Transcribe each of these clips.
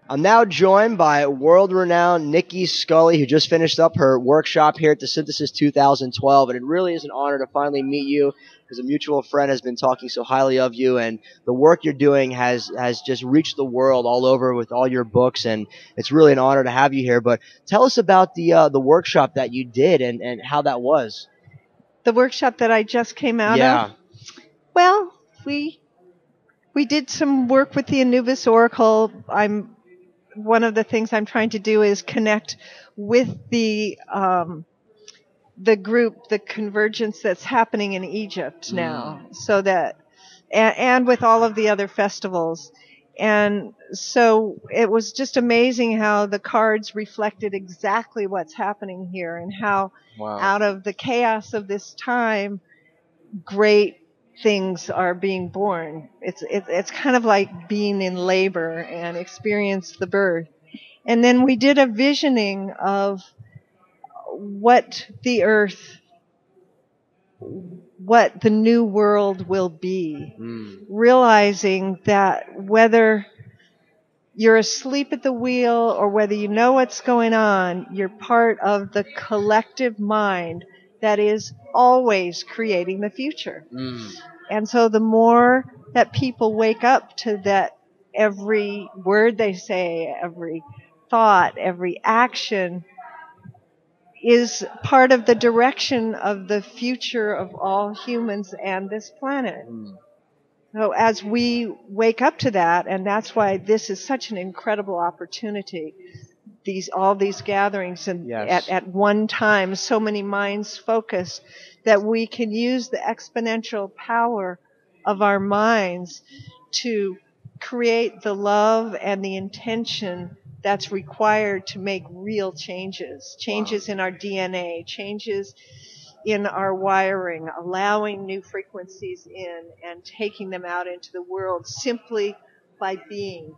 I'm now joined by world-renowned Nikki Scully, who just finished up her workshop here at the Synthesis 2012, and it really is an honor to finally meet you because a mutual friend has been talking so highly of you, and the work you're doing has just reached the world all over with all your books, and it's really an honor to have you here. But tell us about the workshop that you did and how that was. The workshop that I just came out Yeah. of? Well, we did some work with the Anubis Oracle. One of the things I'm trying to do is connect with the group, the convergence that's happening in Egypt now, so that and with all of the other festivals. And so it was just amazing how the cards reflected exactly what's happening here, and how out of the chaos of this time, great things are being born. It's kind of like being in labor and experience the birth. And then we did a visioning of what the earth, what the new world will be, realizing that whether you're asleep at the wheel or whether you know what's going on, you're part of the collective mind that is always creating the future. And so the more that people wake up to that, every word they say, every thought, every action is part of the direction of the future of all humans and this planet. So as we wake up to that, and that's why this is such an incredible opportunity, all these gatherings, and at one time so many minds focused, that we can use the exponential power of our minds to create the love and the intention that's required to make real changes in our DNA, changes in our wiring, allowing new frequencies in and taking them out into the world simply by being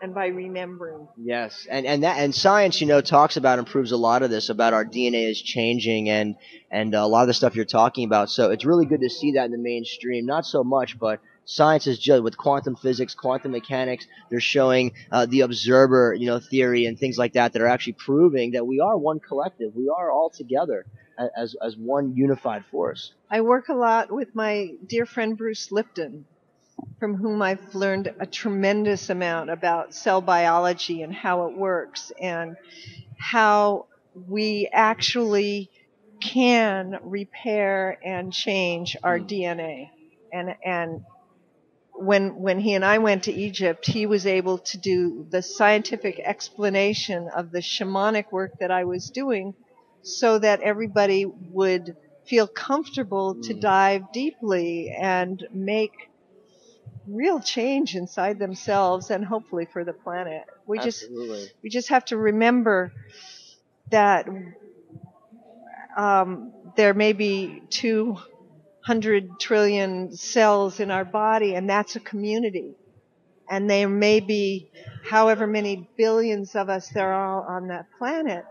and by remembering. Yes, and science, talks about and proves a lot of this, about our DNA is changing, and a lot of the stuff you're talking about. So it's really good to see that in the mainstream. Not so much, but science is just with quantum physics, quantum mechanics. They're showing the observer, theory and things like that are actually proving that we are one collective. We are all together as one unified force. I work a lot with my dear friend Bruce Lipton, from whom I've learned a tremendous amount about cell biology and how it works, and how we actually can repair and change our DNA. And when he and I went to Egypt, he was able to do the scientific explanation of the shamanic work that I was doing, so that everybody would feel comfortable to dive deeply and make real change inside themselves, and hopefully for the planet. We just have to remember that there may be 200 trillion cells in our body, and that's a community. And there may be however many billions of us there are on that planet,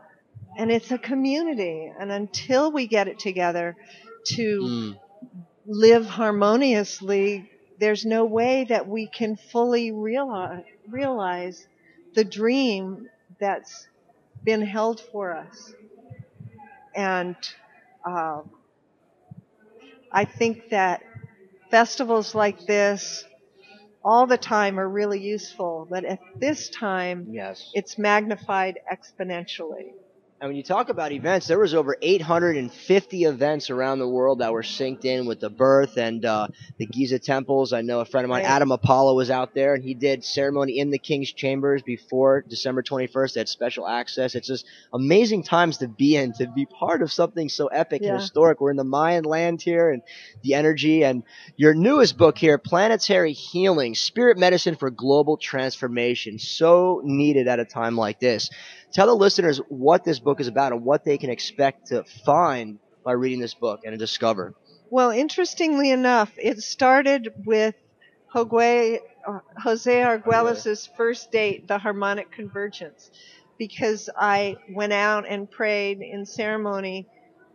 and it's a community. And until we get it together to live harmoniously, there's no way that we can fully realize the dream that's been held for us. And I think that festivals like this all the time are really useful, but at this time, it's magnified exponentially. And when you talk about events, there was over 850 events around the world that were synced in with the birth and the Giza temples. I know a friend of mine, Adam Apollo, was out there, and he did ceremony in the King's Chambers before December 21st. They had special access. It's just amazing times to be in, to be part of something so epic and historic. We're in the Mayan land here, and the energy. And your newest book here, Planetary Healing, Spirit Medicine for Global Transformation, so needed at a time like this. Tell the listeners what this book is about and what they can expect to find by reading this book and discover. Well, interestingly enough, it started with Jose Arguelles' first date, the harmonic convergence, because I went out and prayed in ceremony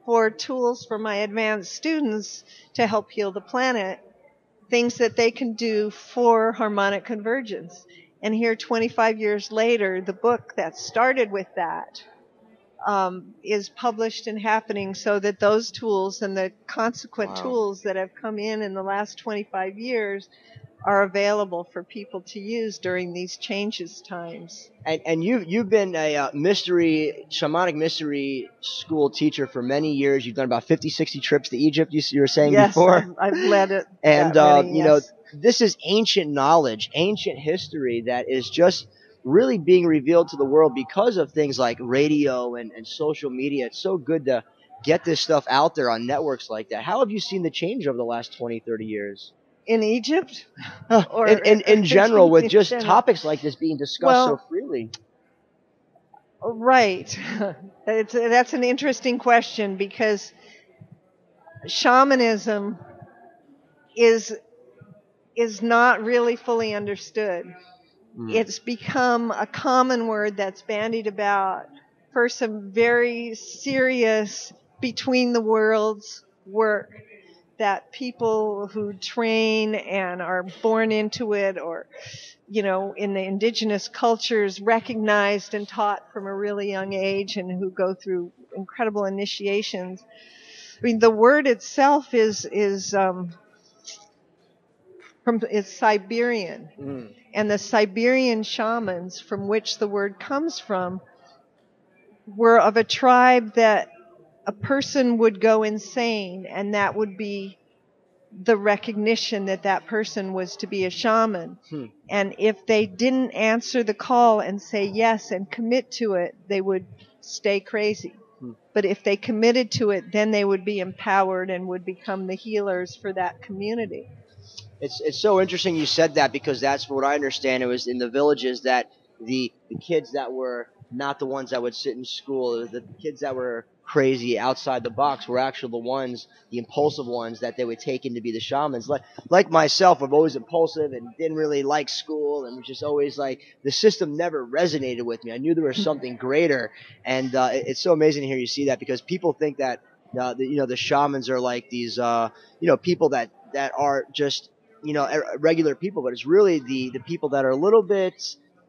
for tools for my advanced students to help heal the planet, things that they can do for harmonic convergence. And here 25 years later, the book that started with that is published and happening, so that those tools and the consequent tools that have come in the last 25 years are available for people to use during these changes times. And you've been a shamanic mystery school teacher for many years. You've done about 50, 60 trips to Egypt, you were saying before. Yes, I've led it. And, you know, this is ancient knowledge, ancient history that is just really being revealed to the world because of things like radio and social media. It's so good to get this stuff out there on networks like that. How have you seen the change over the last 20, 30 years? In Egypt? Or in general, with just topics like this being discussed so freely. Right. That's an interesting question, because shamanism is not really fully understood. It's become a common word that's bandied about for some very serious between the worlds work that people who train and are born into it, or, you know, in the indigenous cultures, recognized and taught from a really young age, and who go through incredible initiations. I mean, the word itself is Siberian. And the Siberian shamans, from which the word comes from, were of a tribe that a person would go insane, and that would be the recognition that that person was to be a shaman. And if they didn't answer the call and say yes and commit to it, they would stay crazy. But if they committed to it, then they would be empowered and would become the healers for that community. It's so interesting you said that, because that's what I understand. It was in the villages that the kids that were not the ones that would sit in school, the kids that were crazy outside the box, were actually the ones, the impulsive ones, that they would take in to be the shamans. Like myself, I'm always impulsive and didn't really like school, and was just always like, the system never resonated with me. I knew there was something greater, and it's so amazing to hear you see that, because people think that the shamans are like these people that are just regular people, but it's really the people that are a little bit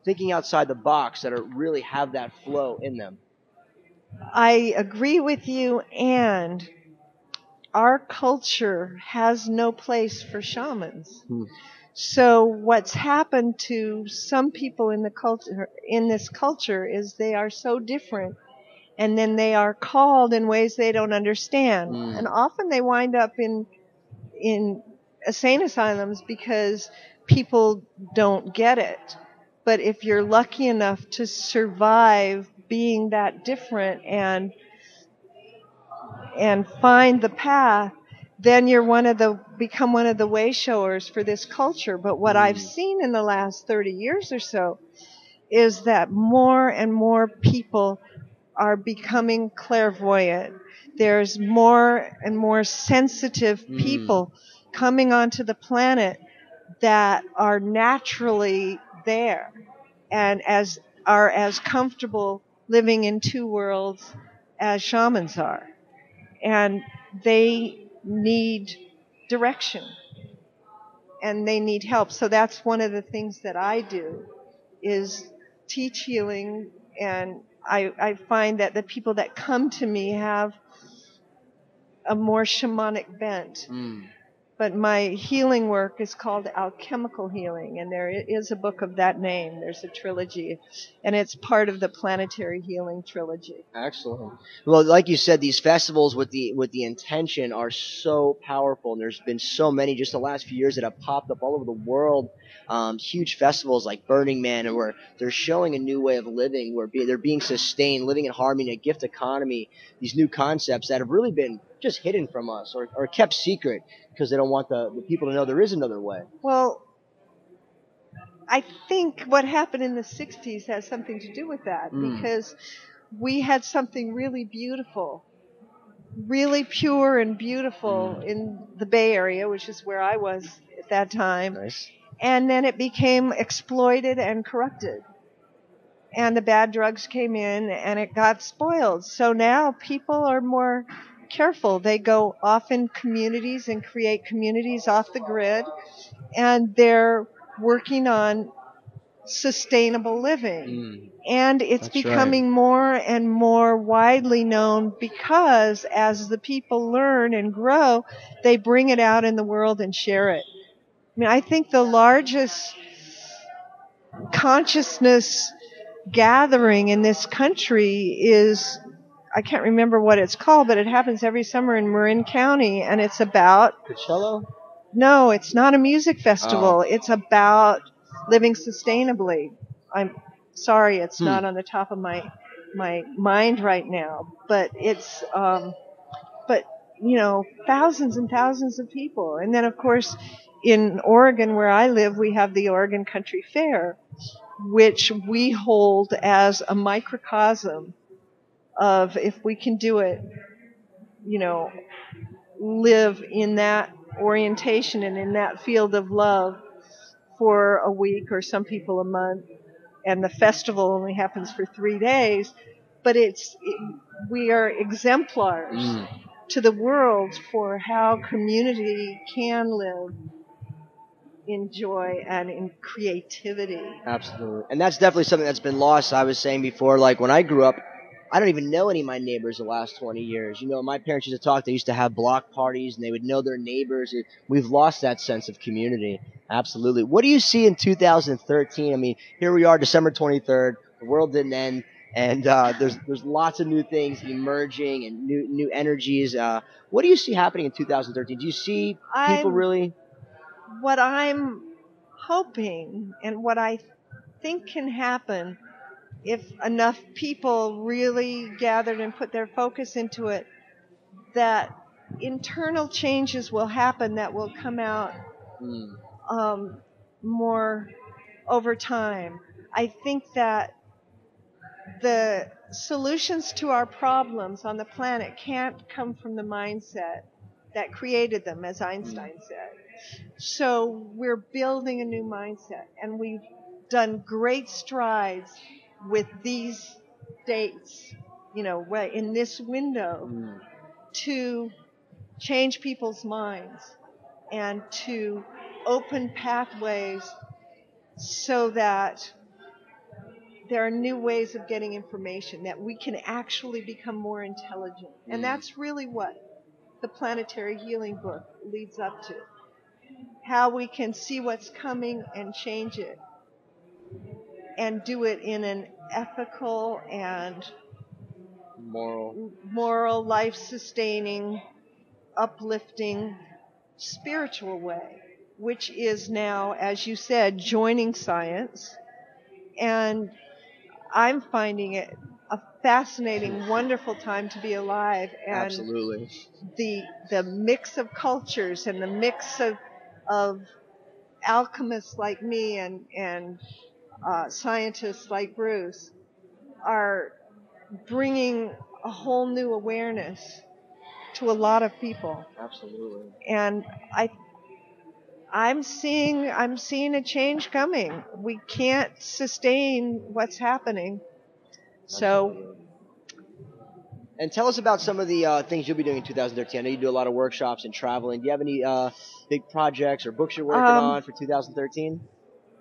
thinking outside the box, that really have that flow in them. I agree with you, and our culture has no place for shamans. So what's happened to some people in this culture is they are so different, and then they are called in ways they don't understand, and often they wind up in insane asylums because people don't get it. But if you're lucky enough to survive being that different and find the path, then you're become one of the way showers for this culture. But what I've seen in the last 30 years or so is that more and more people are becoming clairvoyant. There's more and more sensitive people coming onto the planet that are naturally there and are as comfortable living in two worlds as shamans are. And they need direction, and they need help. So that's one of the things that I do, is teach healing, and I find that the people that come to me have a more shamanic bent. But my healing work is called alchemical healing, and there is a book of that name. There's a trilogy, and it's part of the planetary healing trilogy. Excellent. Well, like you said, these festivals with the intention are so powerful, and there's been so many just the last few years that have popped up all over the world. Huge festivals like Burning Man, where they're showing a new way of living, where they're being sustained, living in harmony, a gift economy, these new concepts that have really been just hidden from us or kept secret, because they don't want the people to know there is another way. Well, I think what happened in the 60s has something to do with that, because we had something really beautiful, really pure and beautiful in the Bay Area, which is where I was at that time. Nice. And then it became exploited and corrupted. And the bad drugs came in, and it got spoiled. So now people are more careful. They go off in communities and create communities off the grid, and they're working on sustainable living. And it's becoming more and more widely known because as the people learn and grow, they bring it out in the world and share it. I mean, I think the largest consciousness gathering in this country is, I can't remember what it's called, but it happens every summer in Marin County, and it's about... Coachella? No, it's not a music festival. It's about living sustainably. I'm sorry, it's not on the top of my mind right now, but it's thousands and thousands of people. And then of course in Oregon where I live, we have the Oregon Country Fair, which we hold as a microcosm of, if we can do it, live in that orientation and in that field of love for a week, or some people a month, and the festival only happens for 3 days, but we are exemplars to the world for how community can live in joy and in creativity. Absolutely. And that's definitely something that's been lost. I was saying before, like when I grew up, I don't even know any of my neighbors the last 20 years. My parents used to talk. They used to have block parties, and they would know their neighbors. We've lost that sense of community. Absolutely. What do you see in 2013? I mean, here we are, December 23rd. The world didn't end, and there's lots of new things emerging and new energies. What do you see happening in 2013? Do you see people really? What I'm hoping and what I think can happen, if enough people really gathered and put their focus into it, that internal changes will happen that will come out more over time. I think that the solutions to our problems on the planet can't come from the mindset that created them, as Einstein said. So we're building a new mindset, and we've done great strides with these dates, in this window, to change people's minds and to open pathways so that there are new ways of getting information, that we can actually become more intelligent. And that's really what the Planetary Healing book leads up to. How we can see what's coming and change it, and do it in an ethical and moral, life-sustaining, uplifting, spiritual way, which is now, as you said, joining science. And I'm finding it a fascinating, wonderful time to be alive. And absolutely. The mix of cultures and the mix of alchemists like me and scientists like Bruce are bringing a whole new awareness to a lot of people. Absolutely. And I'm seeing a change coming. We can't sustain what's happening. So. And tell us about some of the things you'll be doing in 2013. I know you do a lot of workshops and traveling. Do you have any big projects or books you're working on for 2013?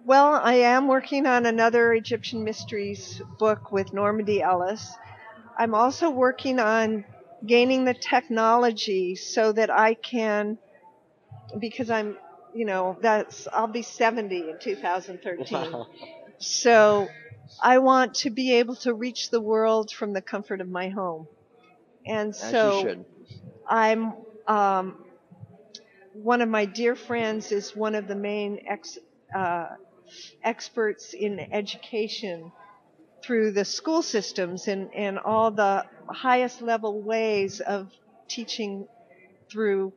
Well, I am working on another Egyptian Mysteries book with Normandy Ellis. I'm also working on gaining the technology so that I can, because I'm, I'll be 70 in 2013. Wow. So I want to be able to reach the world from the comfort of my home. And so I'm, one of my dear friends is one of the main experts in education through the school systems and all the highest level ways of teaching through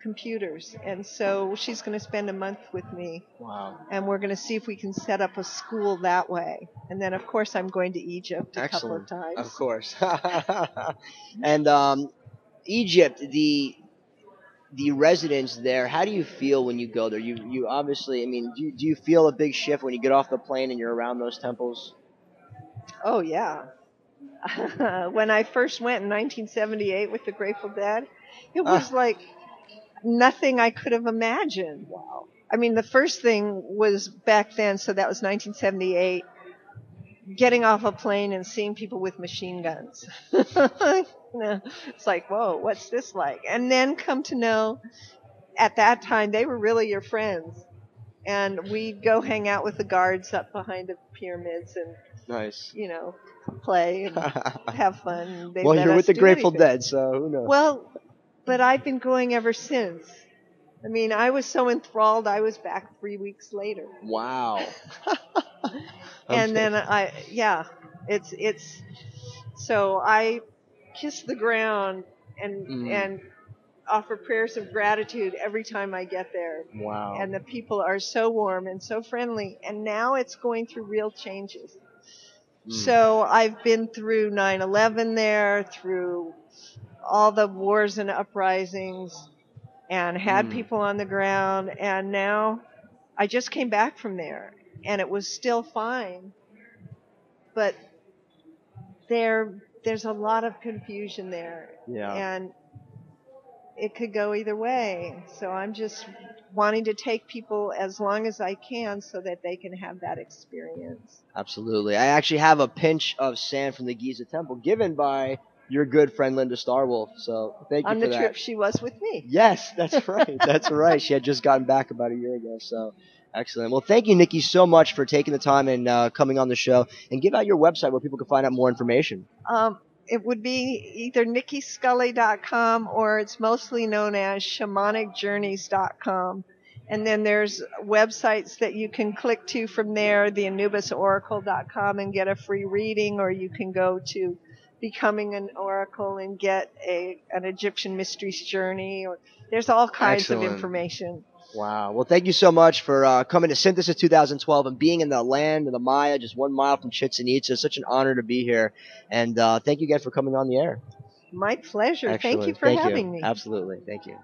computers. And so she's going to spend a month with me. Wow. And we're going to see if we can set up a school that way. And then, of course, I'm going to Egypt a couple of times. Of course. And Egypt, the residents there, how do you feel when you go there? You obviously, I mean, do you feel a big shift when you get off the plane and you're around those temples? Oh, yeah. When I first went in 1978 with the Grateful Dead, it was like nothing I could have imagined. Wow. I mean, the first thing was back then, so that was 1978, getting off a plane and seeing people with machine guns. It's like, whoa, what's this like? And then come to know, at that time, they were really your friends. And we'd go hang out with the guards up behind the pyramids and, nice, play and have fun. Well, you're with the Grateful Dead, so who knows? Well, but I've been going ever since. I mean, I was so enthralled, I was back 3 weeks later. Wow. And then so I kiss the ground and offer prayers of gratitude every time I get there. Wow. And the people are so warm and so friendly. And now it's going through real changes. So I've been through 9/11 there, through all the wars and uprisings, and had people on the ground. And now I just came back from there, and it was still fine. But there's a lot of confusion there. Yeah. And it could go either way. So I'm just wanting to take people as long as I can so that they can have that experience. Absolutely. I actually have a pinch of sand from the Giza Temple given by your good friend Linda Starwolf. So thank you on for the that. trip she was with me. Yes, that's right. That's right. She had just gotten back about a year ago. So excellent. Well, thank you, Nikki, so much for taking the time and coming on the show. And give out your website where people can find out more information. It would be either nikkiscully.com or it's mostly known as shamanicjourneys.com. And then there's websites that you can click to from there, the anubisoracle.com, and get a free reading, or you can go to Becoming an Oracle and get an Egyptian Mysteries Journey. Or there's all kinds of information. Wow. Well, thank you so much for coming to Synthesis 2012 and being in the land of the Maya, just 1 mile from Chichén. It's such an honor to be here. And thank you again for coming on the air. My pleasure. Excellent. Thank you for having me. Absolutely. Thank you.